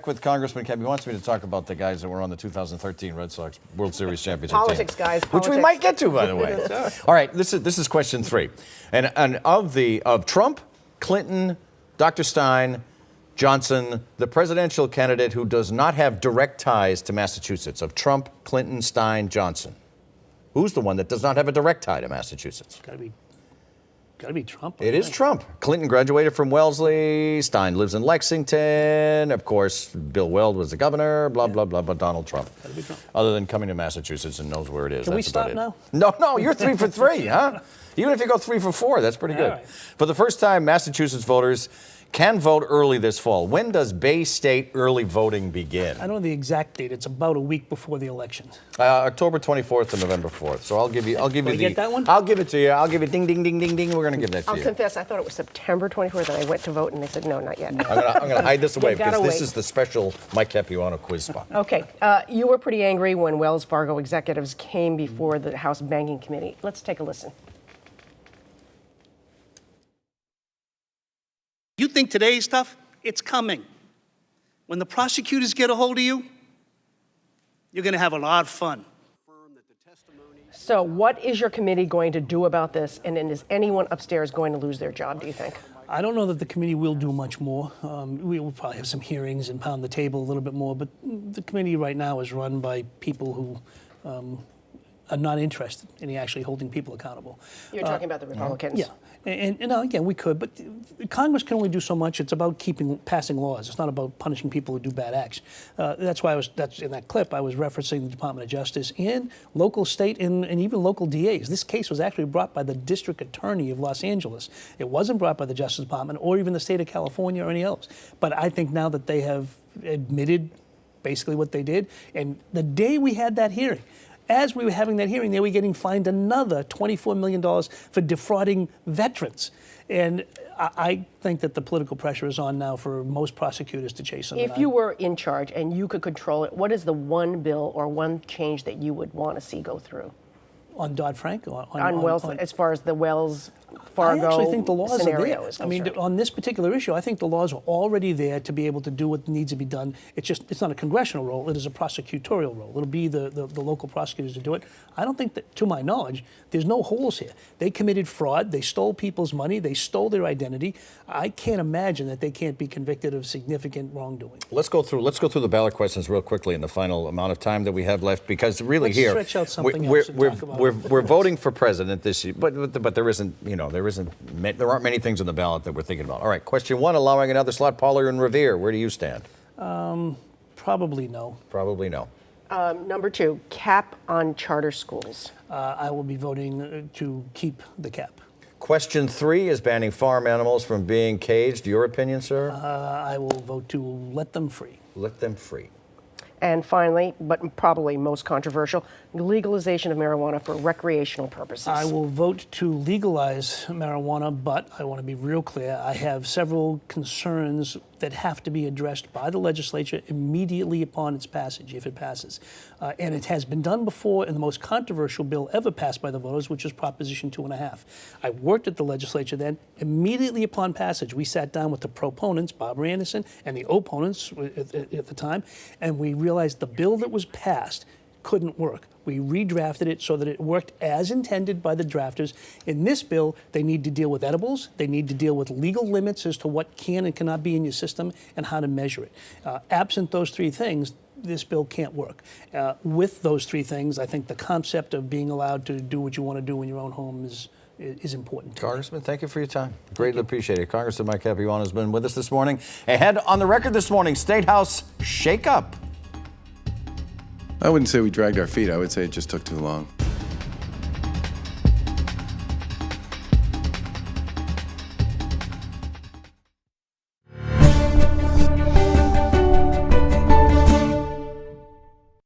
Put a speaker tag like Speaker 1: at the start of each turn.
Speaker 1: back with Congressman Kemp. He wants me to talk about the guys that were on the 2013 Red Sox World Series championship
Speaker 2: Politics,
Speaker 1: team.
Speaker 2: guys.
Speaker 1: Which we might get to, by the way. All right, this is question 3. And of Trump, Clinton, Dr. Stein, Johnson, the presidential candidate who does not have direct ties to Massachusetts, of Trump, Clinton, Stein, Johnson, who's the one that does not have a direct tie to Massachusetts?
Speaker 3: Got to be Trump.
Speaker 1: It is Trump. Clinton graduated from Wellesley. Stein lives in Lexington. Of course, Bill Weld was the governor. Blah, blah, blah, but Donald Trump.
Speaker 3: Got to be Trump.
Speaker 1: Other than coming to Massachusetts and knows where it is.
Speaker 3: Can we
Speaker 1: That's about
Speaker 3: stop
Speaker 1: it.
Speaker 3: now?
Speaker 1: No, you're 3 for 3, huh? Even if you go 3 for 4, that's pretty good.
Speaker 3: All right.
Speaker 1: For the first time, Massachusetts voters can vote early this fall. When does Bay State early voting begin?
Speaker 3: I don't know the exact date. It's about a week before the election.
Speaker 1: October 24th and November 4th. So I'll give you
Speaker 3: get that one?
Speaker 1: I'll give it to you. I'll give it ding, ding, ding, ding, ding. We're going to give that to
Speaker 2: I'll
Speaker 1: you.
Speaker 2: confess, I thought it was September 24th, and I went to vote, and they said, no, not yet.
Speaker 1: I'm going to hide this away
Speaker 2: You gotta
Speaker 1: because this
Speaker 2: wait.
Speaker 1: is the special Mike Capuano quiz spot.
Speaker 2: Okay, you were pretty angry when Wells Fargo executives came before the House Banking Committee. Let's take a listen.
Speaker 4: You think today's stuff? It's coming. When the prosecutors get a hold of you, you're going to have a lot of fun.
Speaker 2: So what is your committee going to do about this? And then is anyone upstairs going to lose their job, do you think?
Speaker 3: I don't know that the committee will do much more. We will probably have some hearings and pound the table a little bit more, but the committee right now is run by people who are not interested in actually holding people accountable.
Speaker 2: You're talking about the Republicans.
Speaker 3: Yeah, and again, we could, but Congress can only do so much. It's about passing laws. It's not about punishing people who do bad acts. That's why that's in that clip I was referencing the Department of Justice and local, state, and even local DAs. This case was actually brought by the District Attorney of Los Angeles. It wasn't brought by the Justice Department or even the state of California or any else. But I think now that they have admitted basically what they did, and the day we had that hearing, as we were having that hearing, they were getting fined another $24 million for defrauding veterans. And I think that the political pressure is on now for most prosecutors to chase them.
Speaker 2: If you were in charge and you could control it, what is the one bill or one change that you would want to see go through?
Speaker 3: On Dodd-Frank?
Speaker 2: On Wells, as far as the Wells Fargo
Speaker 3: I actually think the laws are
Speaker 2: scenario
Speaker 3: there.
Speaker 2: is
Speaker 3: I mean,
Speaker 2: concerned.
Speaker 3: on this particular issue, I think the laws are already there to be able to do what needs to be done. It's not a congressional role. It is a prosecutorial role. It'll be the local prosecutors to do it. I don't think that, to my knowledge, there's no holes here. They committed fraud. They stole people's money. They stole their identity. I can't imagine that they can't be convicted of significant wrongdoing.
Speaker 1: Let's go through the ballot questions real quickly in the final amount of time that we have left, because really
Speaker 3: Let's
Speaker 1: here
Speaker 3: stretch out something
Speaker 1: we're,
Speaker 3: else and talk about
Speaker 1: we're voting for president this year, but there aren't many things on the ballot that we're thinking about. All right, question 1: allowing another slot. Pollard and Revere, where do you stand?
Speaker 3: Probably no.
Speaker 1: Probably no.
Speaker 2: Number 2, cap on charter schools.
Speaker 3: I will be voting to keep the cap.
Speaker 1: Question 3 is banning farm animals from being caged. Your opinion, sir?
Speaker 3: I will vote to let them free.
Speaker 1: Let them free.
Speaker 2: And finally, but probably most controversial, legalization of marijuana for recreational purposes.
Speaker 3: I will vote to legalize marijuana, but I want to be real clear. I have several concerns that have to be addressed by the legislature immediately upon its passage, if it passes. And it has been done before in the most controversial bill ever passed by the voters, which is Proposition 2.5. I worked at the legislature then. Immediately upon passage, we sat down with the proponents, Barbara Anderson, and the opponents at the time, and we realized the bill that was passed couldn't work. We redrafted it so that it worked as intended by the drafters. In this bill, they need to deal with edibles. They need to deal with legal limits as to what can and cannot be in your system and how to measure it. Absent those 3 things, this bill can't work. With those 3 things, I think the concept of being allowed to do what you want to do in your own home is important.
Speaker 1: Congressman, thank you for your time. Greatly appreciate it. Congressman Mike Capuano has been with us this morning. Ahead on the record this morning, State House shake-up.
Speaker 5: I wouldn't say we dragged our feet. I would say it just took too long.